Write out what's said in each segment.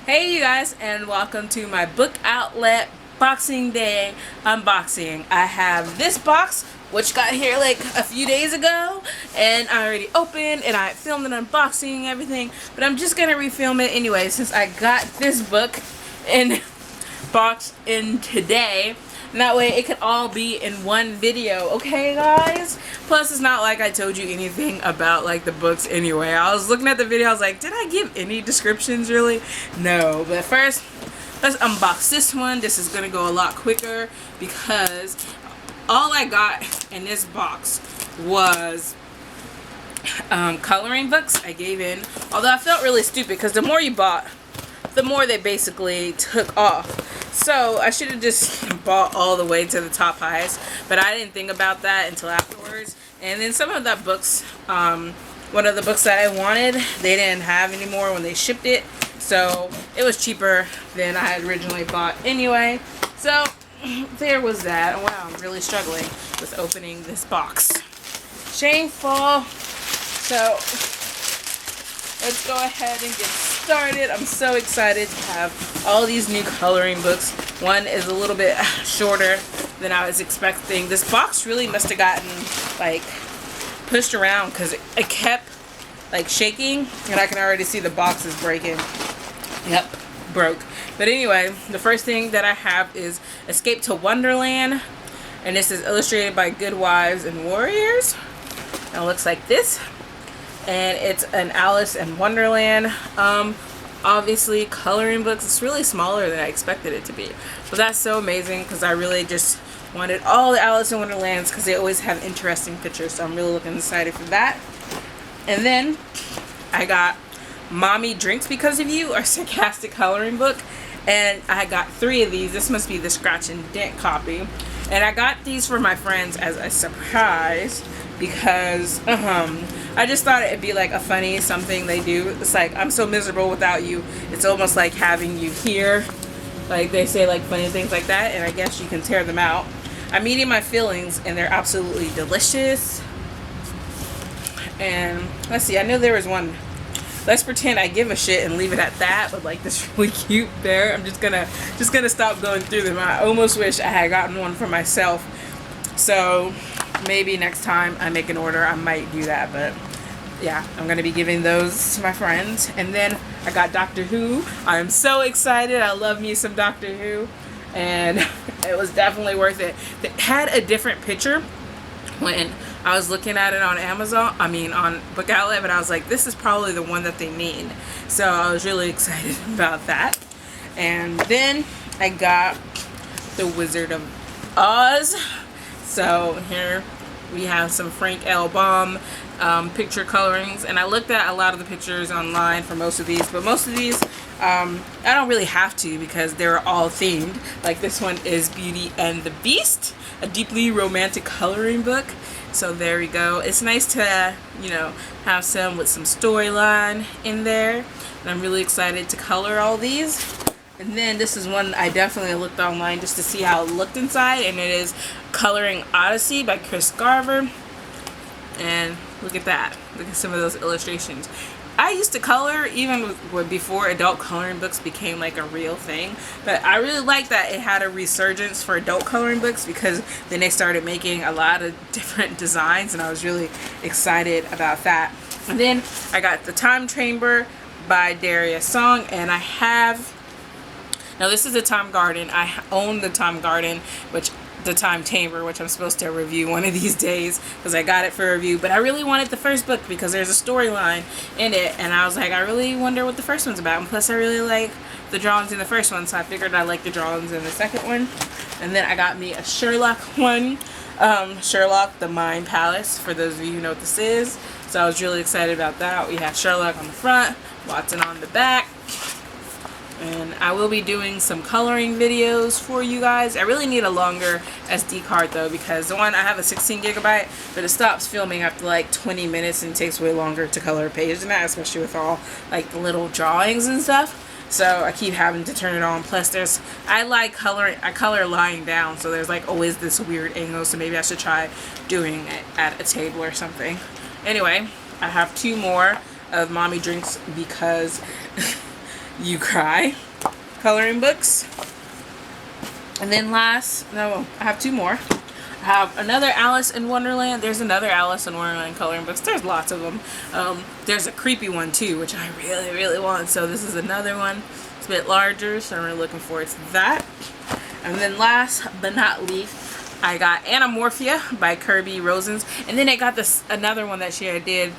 Hey you guys, and welcome to my book outlet Boxing Day unboxing. I have this box which got here like a few days ago, and I already opened and I filmed an unboxing and everything, but I'm just gonna refilm it anyway since I got this book in box in today. And that way it could all be in one video, okay guys? Plus it's not like I told you anything about like the books anyway. I was looking at the video, I was like, did I give any descriptions really? No, but first let's unbox this one. This is gonna go a lot quicker because all I got in this box was coloring books. I gave in, although I felt really stupid because the more you bought, the more they basically took off. So I should have just bought all the way to the top highest, but I didn't think about that until afterwards. And then some of the books, one of the books that I wanted, they didn't have anymore when they shipped it, so it was cheaper than I had originally bought anyway. So there was that. Wow, I'm really struggling with opening this box. Shameful. So let's go ahead and get started. I'm so excited to have all these new coloring books. One is a little bit shorter than I was expecting. This box really must have gotten like pushed around because it kept like shaking, and I can already see the box is breaking. Yep, broke. But anyway, the first thing that I have is Escape to Wonderland, and this is illustrated by Good Wives and Warriors. And it looks like this. And it's an Alice in Wonderland obviously coloring books. It's really smaller than I expected it to be, but that's so amazing because I really just wanted all the Alice in Wonderlands because they always have interesting pictures, so I'm really looking excited for that. And then I got Mommy Drinks Because of You, a sarcastic coloring book, and I got 3 of these. This must be the scratch and dent copy, and I got these for my friends as a surprise because I just thought it'd be like a funny something they do. It's like, I'm so miserable without you. It's almost like having you here. Like they say like funny things like that, and I guess you can tear them out. I'm eating my feelings and they're absolutely delicious. And let's see, I knew there was one. Let's pretend I give a shit and leave it at that, but like this really cute bear. I'm just gonna stop going through them. I almost wish I had gotten one for myself. So maybe next time I make an order I might do that, but yeah, I'm gonna be giving those to my friends. And then I got Doctor Who. I'm so excited. I love me some Doctor Who, and it was definitely worth it. It had a different picture when I was looking at it on Amazon, on BookOutLet, but I was like, this is probably the one that they mean. So I was really excited about that. And then I got The Wizard of Oz. So here we have some Frank L. Baum picture colorings, and I looked at a lot of the pictures online for most of these, but most of these I don't really have to because they're all themed. Like this one is Beauty and the Beast, a deeply romantic coloring book. So there we go. It's nice to, you know, have some with some storyline in there, and I'm really excited to color all these. And then this is one I definitely looked online just to see how it looked inside, and it is Coloring Odyssey by Chris Garver. And look at that. Look at some of those illustrations. I used to color even before adult coloring books became like a real thing, but I really like that it had a resurgence for adult coloring books because then they started making a lot of different designs, and I was really excited about that. And then I got The Time Chamber by Darius Song, and I have, now this is the Time Garden. I own the Time Garden, the Time Chamber, which I'm supposed to review one of these days because I got it for review. But I really wanted the first book because there's a storyline in it, and I was like, I really wonder what the first one's about. And plus I really like the drawings in the first one, so I figured I like the drawings in the second one. And then I got me a Sherlock one, Sherlock the Mind Palace, for those of you who know what this is. So I was really excited about that. We have Sherlock on the front, Watson on the back. And I will be doing some coloring videos for you guys. I really need a longer SD card though, because the one I have a 16 gigabyte, but it stops filming after like 20 minutes and it takes way longer to color a page than that, especially with all like the little drawings and stuff. So I keep having to turn it on. Plus I color lying down, so there's like always this weird angle, so maybe I should try doing it at a table or something. Anyway, I have 2 more of Mommy Drinks Because You Cry coloring books. And then I have 2 more. I have another Alice in Wonderland. There's another Alice in Wonderland coloring books. There's lots of them. There's a creepy one too, which I really, really want. So this is another one. It's a bit larger, so I'm really looking forward to that. And then last but not least, I got Anamorphia by Kirby Rosens. And then I got another one that she did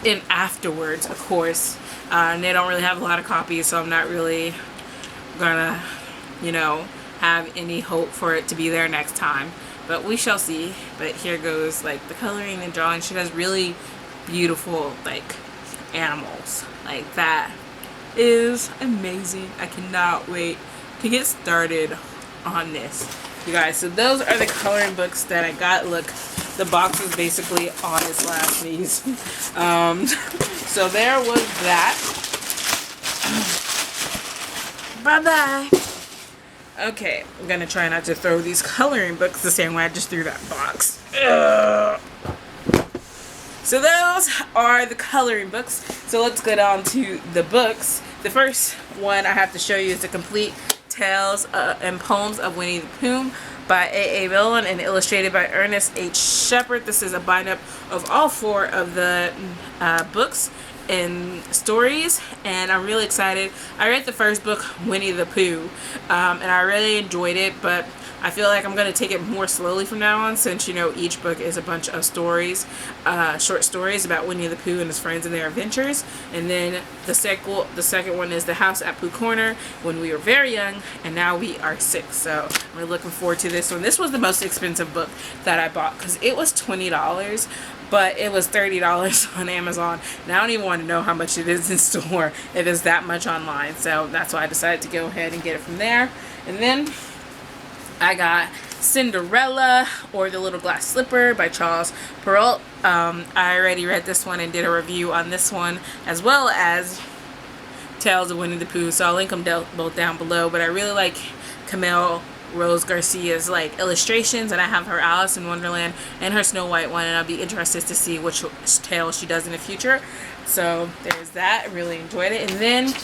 in afterwards, of course. And they don't really have a lot of copies, so I'm not really gonna, have any hope for it to be there next time. But we shall see. But here goes like the coloring and drawing. She does really beautiful like animals. Like that is amazing. I cannot wait to get started on this. You guys, so those are the coloring books that I got. Look, the box is basically on its last knees. So there was that. Bye-bye. Okay, I'm gonna try not to throw these coloring books the same way I just threw that box. Ugh. So those are the coloring books. So let's get on to the books. The first one I have to show you is the complete Tales and Poems of Winnie-the-Pooh by A.A. Milne and illustrated by Ernest H. Shepard. This is a bind-up of all 4 of the books and stories, and I'm really excited. I read the first book, Winnie-the-Pooh, and I really enjoyed it, but I feel like I'm going to take it more slowly from now on, since each book is a bunch of stories, short stories about Winnie-the-Pooh and his friends and their adventures. And then the second one is The House at Pooh Corner, when we were very young and now we are 6. So I'm really looking forward to this one. This was the most expensive book that I bought because it was $20, but it was $30 on Amazon, and I don't even want to know how much it is in store if it's that much online. So that's why I decided to go ahead and get it from there. And then I got Cinderella, or The Little Glass Slipper by Charles Perrault. I already read this one and did a review on this one, as well as Tales of Winnie-the-Pooh, so I'll link them both down below. But I really like Camille Rose Garcia's illustrations, and I have her Alice in Wonderland and her Snow White one, and I'll be interested to see which tale she does in the future. So there's that. I really enjoyed it. And then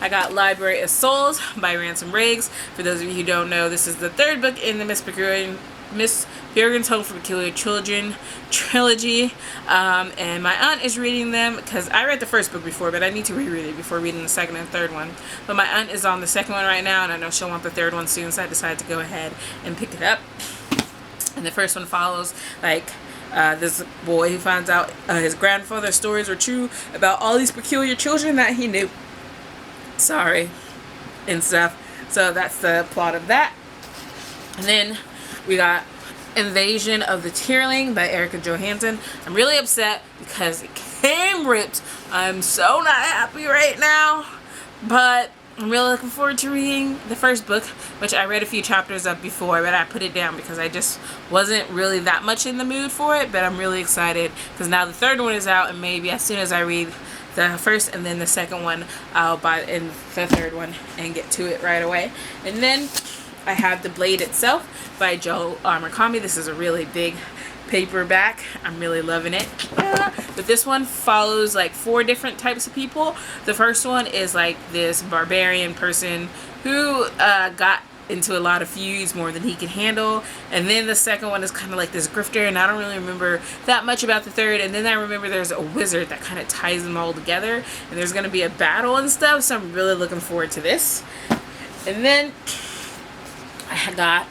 I got Library of Souls by Ransom Riggs. For those of you who don't know, this is the 3rd book in the Miss Peregrine's Home for Peculiar Children trilogy, and my aunt is reading them because I read the first book before, but I need to reread it before reading the 2nd and 3rd one. But my aunt is on the 2nd one right now, and I know she'll want the 3rd one soon, so I decided to go ahead and pick it up. And the first one follows this boy who finds out his grandfather's stories were true about all these peculiar children that he knew. And stuff. So that's the plot of that. And then we got Invasion of the Tierling by Erica Johansson. I'm really upset because it came ripped. I'm so not happy right now, but I'm really looking forward to reading the first book, which I read a few chapters of before, but I put it down because I just wasn't really that much in the mood for it. But I'm really excited because now the 3rd one is out, and maybe as soon as I read the first and then the 2nd one, I'll buy in the 3rd one and get to it right away. And then I have The Blade Itself by Joe Murakami. This is a really big paperback. I'm really loving it. But this one follows 4 different types of people. The first one is this barbarian person who got into a lot of feuds more than he could handle. And then the 2nd one is kind of this grifter, and I don't really remember that much about the 3rd. And then I remember there's a wizard that kind of ties them all together, and there's going to be a battle and stuff, so I'm really looking forward to this. And then I got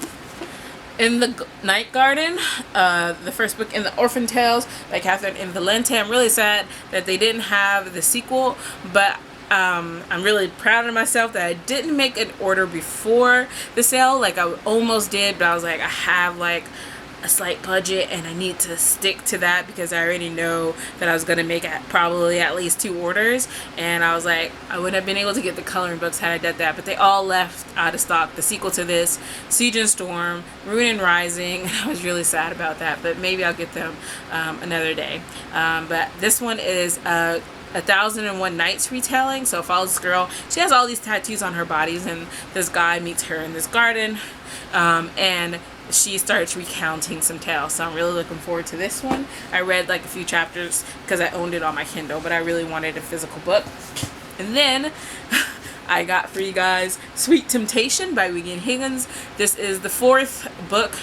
In the Night Garden, the first book in the Orphan Tales by Catherine Invalente. I'm really sad that they didn't have the sequel, but I'm really proud of myself that I didn't make an order before the sale. I almost did, but I was I have a slight budget and I need to stick to that because I already know that I was going to make probably at least 2 orders, and I was I wouldn't have been able to get the coloring books had I did that, but they all left out of stock. The sequel to this, Siege and Storm, Ruin and Rising, and I was really sad about that, but maybe I'll get them another day. But this one is 1001 Nights retelling. So it follows this girl. She has all these tattoos on her bodies, and this guy meets her in this garden, and she starts recounting some tales. So I'm really looking forward to this one. I read a few chapters because I owned it on my Kindle, but I really wanted a physical book. And then I got for you guys Sweet Temptation by Wiggin Higgins. This is the 4th book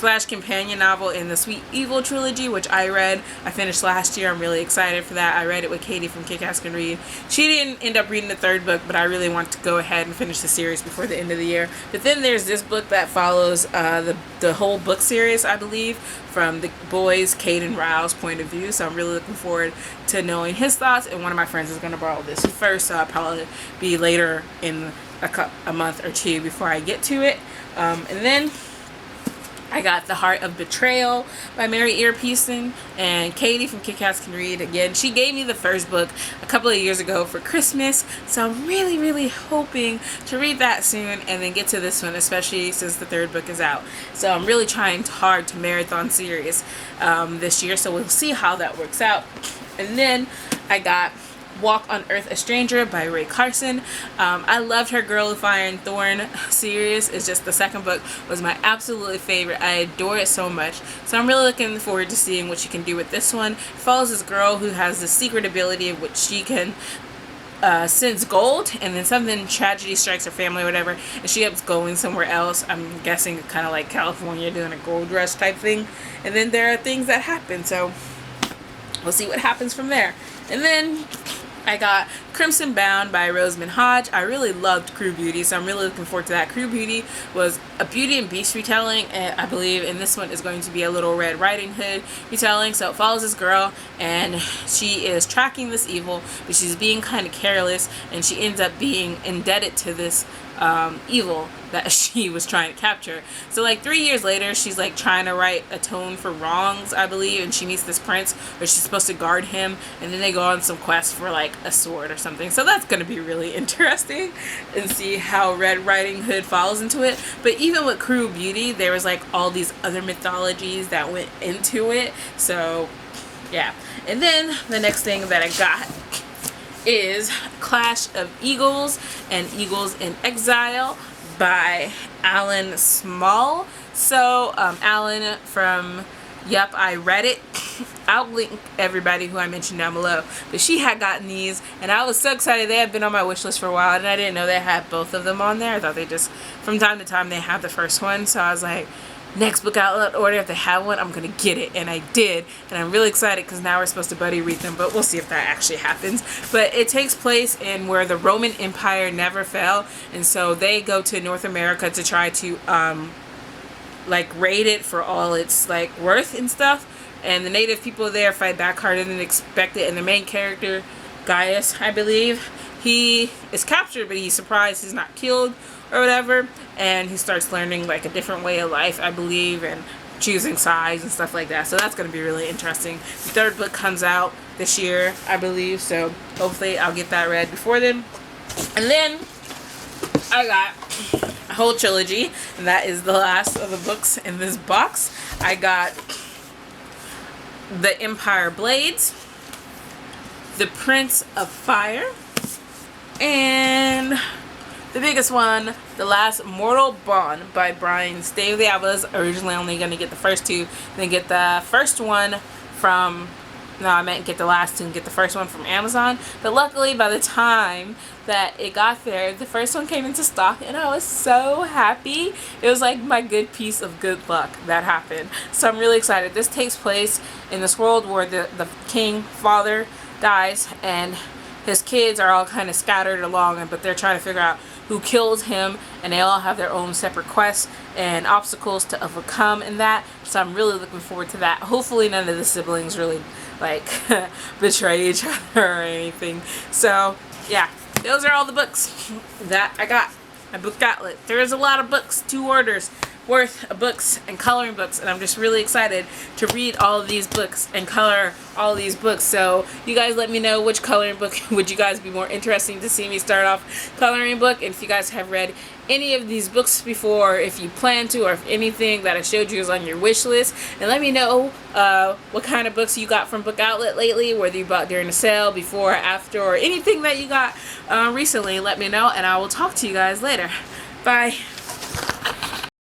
/ companion novel in the Sweet Evil trilogy, which I read. I finished last year. I'm really excited for that. I read it with Katie from kitkatscanread. She didn't end up reading the 3rd book, but I really want to go ahead and finish the series before the end of the year. But then there's this book that follows the whole book series, I believe, from the boys, Cade and Rao's point of view. So I'm really looking forward to knowing his thoughts. And one of my friends is going to borrow this first, so I'll probably be later in a month or 2 before I get to it. And then I got The Heart of Betrayal by Mary Earpeason, and Katie from kitkatscanread. Again, she gave me the 1st book a couple of years ago for Christmas, so I'm really, really hoping to read that soon and then get to this one, especially since the 3rd book is out. So I'm really trying hard to marathon series this year, so we'll see how that works out. And then I got Walk on Earth, a Stranger by Ray Carson. I loved her Girl of Fire and Thorn series. It's just the 2nd book was my absolutely favorite. I adore it so much. So I'm really looking forward to seeing what she can do with this one. It follows this girl who has this secret ability of which she can sense gold, and then something tragedy strikes her family or whatever, and she ends up going somewhere else. I'm guessing kind of like California, doing a gold rush type thing. And then there are things that happen, so we'll see what happens from there. And then I got Crimson Bound by Rosamund Hodge. I really loved Crew Beauty, so I'm really looking forward to that. Crew Beauty was a Beauty and Beast retelling, and I believe in this one is going to be a Little Red Riding Hood retelling. So it follows this girl, and she is tracking this evil, but she's being kind of careless, and she ends up being indebted to this evil that she was trying to capture. So like 3 years later, she's like trying to atone for wrongs, I believe, and she meets this prince where she's supposed to guard him, and then they go on some quest for like a sword or something. So that's going to be really interesting and see how Red Riding Hood falls into it. But even with Crew Beauty, there was like all these other mythologies that went into it. So yeah. And then the next thing that I got is Clash of Eagles and Eagles in Exile by Allyn Small. So Allyn from YupIReadIt. I'll link everybody who I mentioned down below. But she had gotten these, and I was so excited. They had been on my wish list for a while, and I didn't know they had both of them on there. I thought they just, from time to time, they have the first one. So I was like, next book outlet order, if they have one, I'm going to get it. And I did. And I'm really excited because now we're supposed to buddy read them. But we'll see if that actually happens. But it takes place in where the Roman Empire never fell. And so they go to North America to try to like raid it for all its like worth and stuff. And the native people there fight back harder than expected. And the main character, Gaius, I believe, he is captured, but he's surprised he's not killed or whatever. And he starts learning like a different way of life, I believe, and choosing sides and stuff like that. So that's going to be really interesting. The 3rd book comes out this year, I believe. So hopefully I'll get that read before then. And then I got a whole trilogy, and that is the last of the books in this box. I got The Empire Blades, The Prince of Fire, and the biggest one, The Last Mortal Bond by Brian Staley. I was originally only going to get the first 2, then get the first one from, no, I meant get the last 2 and get the first one from Amazon. But luckily, by the time that it got there, the first one came into stock, and I was so happy. It was like my good piece of good luck that happened. So I'm really excited. This takes place in this world where the king father dies, and his kids are all kind of scattered along, but they're trying to figure out who killed him, and they all have their own separate quests and obstacles to overcome in that. So I'm really looking forward to that. Hopefully none of the siblings really like betray each other or anything. So yeah, those are all the books that I got at BookOutLet. There is a lot of books, 2 orders worth of books and coloring books, and I'm just really excited to read all of these books and color all of these books. So you guys let me know which coloring book would you guys be more interesting to see me start off coloring book, and if you guys have read any of these books before, if you plan to, or if anything that I showed you is on your wish list. And let me know what kind of books you got from BookOutLet lately, whether you bought during the sale, before, after, or anything that you got recently. Let me know, and I will talk to you guys later. Bye.